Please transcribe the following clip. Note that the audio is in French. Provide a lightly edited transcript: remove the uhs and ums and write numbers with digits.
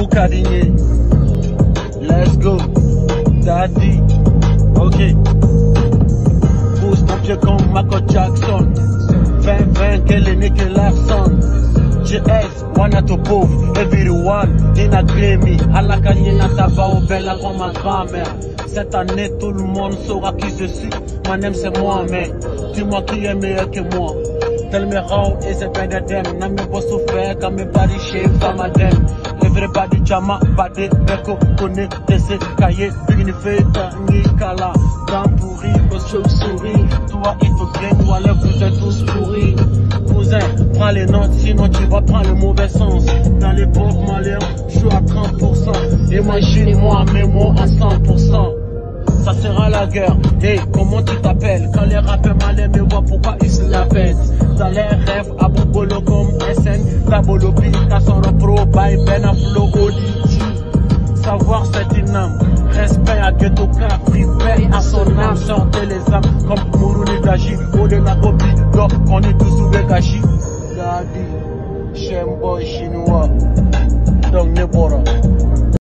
Kadine. Let's go, Daddy. Ok. Pousse ton pied comme Michael Jackson. 20-20, quel est Nicky Larson. GS, one at the pauvre, everyone in a Grammy. À la canina, ça va au bel comme ma grand-mère. Cette année, tout le monde saura qui je suis. My name c'est moi, mais dis-moi qui est meilleur que moi. Tell me how is it better than na me boss souffert quand me body shape fama them. Everybody jama bade beko kone tese kaye bigini feta ni kala dans pourri au souris. Toi et ton grain voilà vous êtes tous pourris. Cousin, prends les notes sinon tu vas prendre le mauvais sens. Dans les pauvres malins, je suis à 30%. Imagine-moi, mets-moi à 100%. Ça sera la guerre. Hey, comment tu t'appelles? Quand les rappeurs malins me voient, pourquoi ils se la pètent? Dans les rêves, à Boubolo comme SN, Tabolo Pika, son pro, by Ben Aflo, Oliti. Savoir c'est une âme. Respect à Ghetto Capri, paye à son âme. Sortez les âmes comme Mourouni Gaji, Ode la copie, donc on est tous sous Gaji. Daddy, Shemboy chinois, donc Nebora.